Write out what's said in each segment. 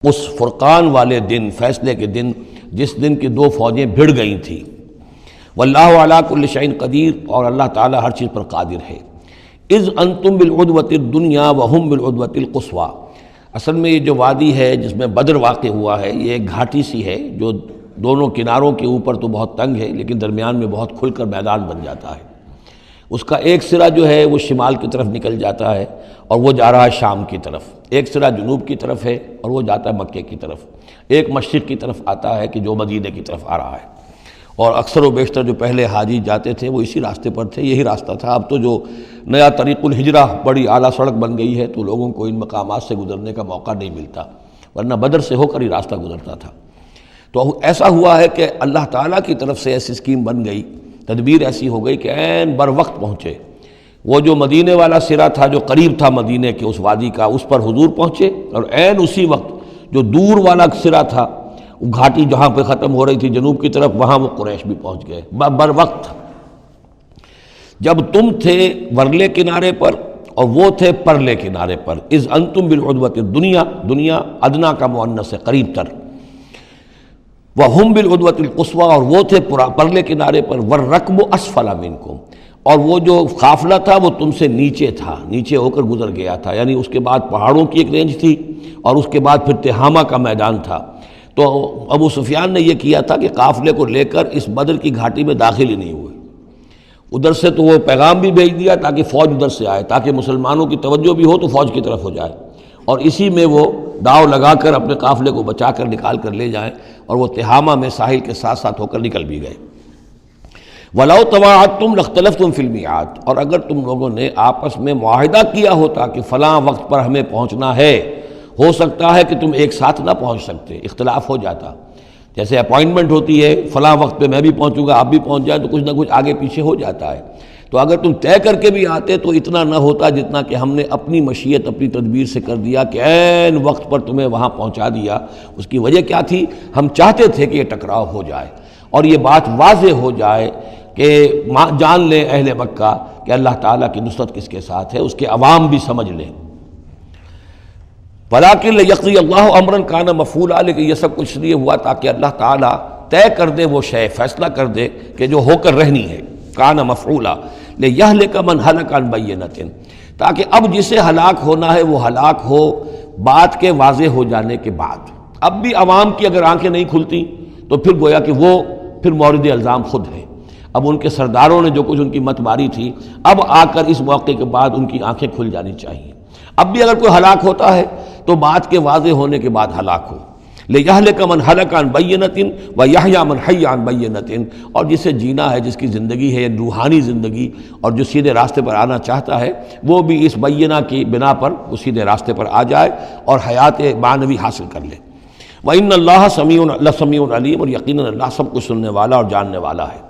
اس فرقان والے دن، فیصلے کے دن، جس دن کی دو فوجیں بھڑ گئی تھیں۔ واللہ علی کل شیء قدیر، اور اللہ تعالیٰ ہر چیز پر قادر ہے۔ اذ انتم بالعدوۃ الدنیا وہم بالعدوۃ القصویٰ، اصل میں یہ جو وادی ہے جس میں بدر واقع ہوا ہے، یہ ایک گھاٹی سی ہے جو دونوں کناروں کے اوپر تو بہت تنگ ہے لیکن درمیان میں بہت کھل کر میدان بن جاتا ہے۔ اس کا ایک سرا جو ہے وہ شمال کی طرف نکل جاتا ہے اور وہ جا رہا ہے شام کی طرف، ایک سرا جنوب کی طرف ہے اور وہ جاتا ہے مکے کی طرف، ایک مشرق کی طرف آتا ہے کہ جو مدینے کی طرف آ رہا ہے۔ اور اکثر و بیشتر جو پہلے حاجی جاتے تھے وہ اسی راستے پر تھے، یہی راستہ تھا۔ اب تو جو نیا طریق الہجرہ بڑی اعلیٰ سڑک بن گئی ہے تو لوگوں کو ان مقامات سے گزرنے کا موقع نہیں ملتا، ورنہ بدر سے ہو کر ہی راستہ گزرتا تھا۔ تو ایسا ہوا ہے کہ اللہ تعالیٰ کی طرف سے ایسی اسکیم بن گئی، تدبیر ایسی ہو گئی کہ عین بر وقت پہنچے۔ وہ جو مدینے والا سرا تھا جو قریب تھا مدینے کے اس وادی کا، اس پر حضور پہنچے، اور عین اسی وقت جو دور والا سرا تھا، وہ گھاٹی جہاں پہ ختم ہو رہی تھی جنوب کی طرف، وہاں وہ قریش بھی پہنچ گئے بر وقت۔ جب تم تھے ورلے کنارے پر اور وہ تھے پرلے کنارے پر، اذ انتم بالعدوۃ الدنیا، دنیا ادنا کا مؤنث ہے قریب تر، وہم بالعدوۃ القصویٰ، اور وہ تھے پرلے کنارے پر، والرکب اسفل منکم، اور وہ جو قافلہ تھا وہ تم سے نیچے تھا، نیچے ہو کر گزر گیا تھا، یعنی اس کے بعد پہاڑوں کی ایک رینج تھی اور اس کے بعد پھر تہامہ کا میدان تھا۔ تو ابو سفیان نے یہ کیا تھا کہ قافلے کو لے کر اس بدر کی گھاٹی میں داخل ہی نہیں ہوئے، ادھر سے تو وہ پیغام بھی بھیج دیا تاکہ فوج ادھر سے آئے، تاکہ مسلمانوں کی توجہ بھی ہو تو فوج کی طرف ہو جائے، اور اسی میں وہ داؤ لگا کر اپنے قافلے کو بچا کر نکال کر لے جائیں، اور وہ تہامہ میں ساحل کے ساتھ ساتھ ہو کر نکل بھی گئے۔ وَلَوْ تَوَاعَدْتُمْ لَاخْتَلَفْتُمْ فِي الْمِيعَادِ، اور اگر تم لوگوں نے آپس میں معاہدہ کیا ہوتا کہ فلاں وقت پر ہمیں پہنچنا ہے، ہو سکتا ہے کہ تم ایک ساتھ نہ پہنچ سکتے، اختلاف ہو جاتا، جیسے اپائنٹمنٹ ہوتی ہے فلاں وقت پہ میں بھی پہنچوں گا آپ بھی پہنچ جائیں تو کچھ نہ کچھ آگے پیچھے ہو جاتا ہے۔ تو اگر تم طے کر کے بھی آتے تو اتنا نہ ہوتا جتنا کہ ہم نے اپنی مشیت اپنی تدبیر سے کر دیا کہ عین وقت پر تمہیں وہاں پہنچا دیا۔ اس کی وجہ کیا تھی؟ ہم چاہتے تھے کہ یہ ٹکراؤ ہو جائے اور یہ بات واضح ہو جائے کہ جان لیں اہل مکہ کہ اللہ تعالیٰ کی نصرت کس کے ساتھ ہے، اس کے عوام بھی سمجھ لیں۔ وَلَٰكِن لِيَقْضِيَ اللَّهُ أَمْرًا كَانَ مَفْعُولًا، لیکن یہ سب کچھ لیے ہوا تاکہ اللہ تعالیٰ طے کر دے وہ شے، فیصلہ کر دے کہ جو ہو کر رہنی ہے، كَانَ مَفْعُولًا لِيَهْلِكَ مَنْ هَلَكَ عَنْ بَيِّنَةٍ، تاکہ اب جسے ہلاک ہونا ہے وہ ہلاک ہو بات کے واضح ہو جانے کے بعد۔ اب بھی عوام کی اگر آنکھیں نہیں کھلتی تو پھر گویا کہ وہ پھر مورد الزام خود ہے۔ اب ان کے سرداروں نے جو کچھ ان کی مت ماری تھی، اب آ کر اس موقع کے بعد ان کی آنکھیں کھل جانی چاہیے۔ اب بھی اگر کوئی ہلاک ہوتا ہے تو بات کے واضح ہونے کے بعد ہلاک ہو۔ لِيَهْلِكَ مَنْ هَلَكَ عَنْ بَيِّنَةٍ وَيَحْيَىٰ مَنْ حَيَّ عَنْ بَيِّنَةٍ، اور جسے جینا ہے، جس کی زندگی ہے روحانی زندگی، اور جو سیدھے راستے پر آنا چاہتا ہے وہ بھی اس بینہ کی بنا پر وہ سیدھے راستے پر آ جائے اور حیات معنوی حاصل کر لے۔ وَإِنَّ اللَّهَ سَمِيعٌ عَلِيمٌ، اور یقیناً اللہ سب کچھ سننے والا اور جاننے والا ہے۔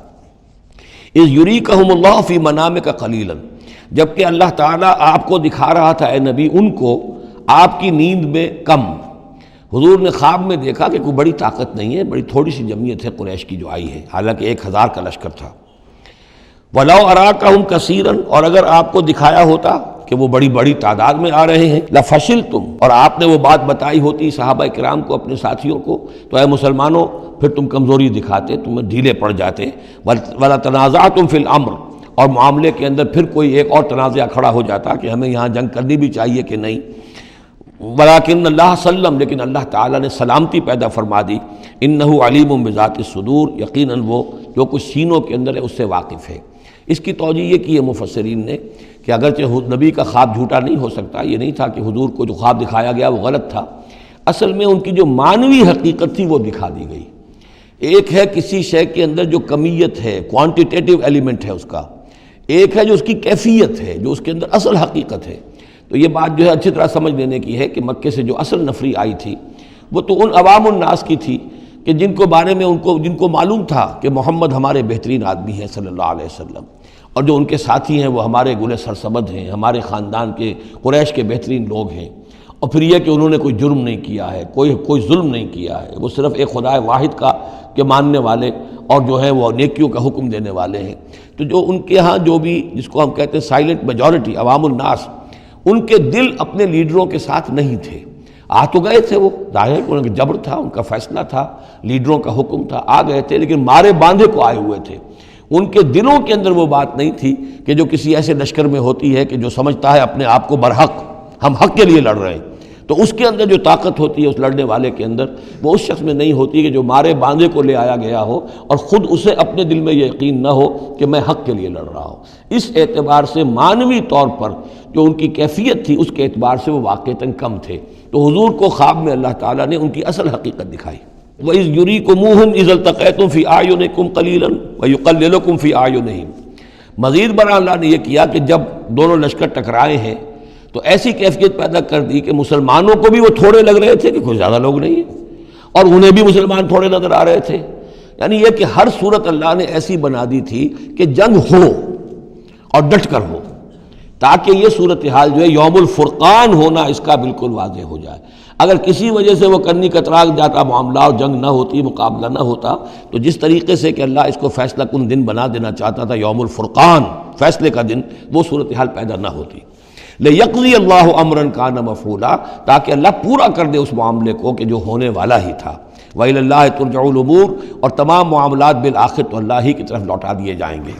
اِذْ يُرِيكَهُمُ اللَّهُ فِي مَنَامِكَ قَلِيلًا، جبکہ اللہ تعالیٰ آپ کو دکھا رہا تھا اے نبی ان کو آپ کی نیند میں کم۔ حضور نے خواب میں دیکھا کہ کوئی بڑی طاقت نہیں ہے، بڑی تھوڑی سی جمعیت ہے قریش کی جو آئی ہے، حالانکہ 1000 کا لشکر تھا۔ وَلَوْ أَرَاكَهُمْ كَثِيرًا، اور اگر آپ کو دکھایا ہوتا کہ وہ بڑی بڑی تعداد میں آ رہے ہیں، لَفَشِلْتُمْ، اور آپ نے وہ بات بتائی ہوتی صحابہ کرام کو، اپنے ساتھیوں کو، تو اے مسلمانوں پھر تم کمزوری دکھاتے، تم ڈھیلے پڑ جاتے۔ وَلَا تَنَازَعْتُمْ فِي الْأَمْرِ، اور معاملے کے اندر پھر کوئی ایک اور تنازع کھڑا ہو جاتا کہ ہمیں یہاں جنگ کرنی بھی چاہیے کہ نہیں۔ وَلَٰكِنَّ اللَّهَ سَلَّمَ، لیکن اللہ تعالیٰ نے سلامتی پیدا فرما دی۔ إِنَّهُ عَلِيمٌ بِذَاتِ الصُّدُورِ، یقیناً وہ جو کچھ سینوں کے اندر ہے اس سے واقف ہے۔ اس کی توجیہ یہ کی ہے مفسرین نے کہ اگرچہ نبی کا خواب جھوٹا نہیں ہو سکتا، یہ نہیں تھا کہ حضور کو جو خواب دکھایا گیا وہ غلط تھا، اصل میں ان کی جو معنوی حقیقت تھی وہ دکھا دی گئی۔ ایک ہے کسی شے کے اندر جو کمیت ہے، کوانٹیٹیو ایلیمنٹ ہے اس کا، ایک ہے جو اس کی کیفیت ہے، جو اس کے اندر اصل حقیقت ہے۔ تو یہ بات جو ہے اچھی طرح سمجھ لینے کی ہے کہ مکے سے جو اصل نفری آئی تھی وہ تو ان عوام الناس کی تھی کہ جن کو بارے میں جن کو معلوم تھا کہ محمد ہمارے بہترین آدمی ہیں صلی اللہ علیہ وسلم، اور جو ان کے ساتھی ہیں وہ ہمارے گل سرسبد ہیں، ہمارے خاندان کے قریش کے بہترین لوگ ہیں، اور پھر یہ کہ انہوں نے کوئی جرم نہیں کیا ہے، کوئی ظلم نہیں کیا ہے، وہ صرف ایک خدا واحد کا کے ماننے والے اور جو ہیں وہ نیکیوں کا حکم دینے والے ہیں۔ تو جو ان کے ہاں جو بھی جس کو ہم کہتے ہیں سائلنٹ میجورٹی عوام الناس، ان کے دل اپنے لیڈروں کے ساتھ نہیں تھے، آ تو گئے تھے، وہ ظاہر ان کا جبر تھا، ان کا فیصلہ تھا، لیڈروں کا حکم تھا، آ گئے تھے، لیکن مارے باندھے کو آئے ہوئے تھے۔ ان کے دلوں کے اندر وہ بات نہیں تھی کہ جو کسی ایسے لشکر میں ہوتی ہے کہ جو سمجھتا ہے اپنے آپ کو برحق، ہم حق کے لیے لڑ رہے ہیں، تو اس کے اندر جو طاقت ہوتی ہے اس لڑنے والے کے اندر، وہ اس شخص میں نہیں ہوتی کہ جو مارے باندھے کو لے آیا گیا ہو اور خود اسے اپنے دل میں یہ یقین نہ ہو کہ میں حق کے لیے لڑ رہا ہوں۔ اس اعتبار سے معنوی طور پر جو ان کی کیفیت تھی اس کے اعتبار سے وہ واقعتاً کم تھے۔ تو حضور کو خواب میں اللہ تعالیٰ نے ان کی اصل حقیقت دکھائی۔ وَإِذْ يُرِيكُمُوهُمْ إِذْ الْتَقَيْتُمْ فِي أَعْيُنِكُمْ قَلِيلًا وَيُقَلِّلُكُمْ فِي أَعْيُنِهِمْ۔ مزید برآں اللہ نے یہ کیا کہ جب دونوں لشکر ٹکرائے ہیں تو ایسی کیفیت پیدا کر دی کہ مسلمانوں کو بھی وہ تھوڑے لگ رہے تھے کہ کوئی زیادہ لوگ نہیں ہیں، اور انہیں بھی مسلمان تھوڑے نظر آ رہے تھے۔ یعنی یہ کہ ہر صورت اللہ نے ایسی بنا دی تھی کہ جنگ ہو اور ڈٹ کر ہو، تاکہ یہ صورتحال جو ہے یوم الفرقان ہونا اس کا بالکل واضح ہو جائے۔ اگر کسی وجہ سے وہ کنی کترا جاتا معاملہ اور جنگ نہ ہوتی، مقابلہ نہ ہوتا، تو جس طریقے سے کہ اللہ اس کو فیصلہ کن دن بنا دینا چاہتا تھا، یوم الفرقان فیصلے کا دن، وہ صورتحال پیدا نہ ہوتی۔ لِيَقْضِيَ اللَّهُ أَمْرًا كَانَ مَفْعُولًا، تاکہ اللہ پورا کر دے اس معاملے کو کہ جو ہونے والا ہی تھا۔ وَإِلَى اللَّهِ تُرْجَعُ الْأُمُورُ، اور تمام معاملات بالآخر تو اللہ ہی کی طرف لوٹا دیے جائیں گے۔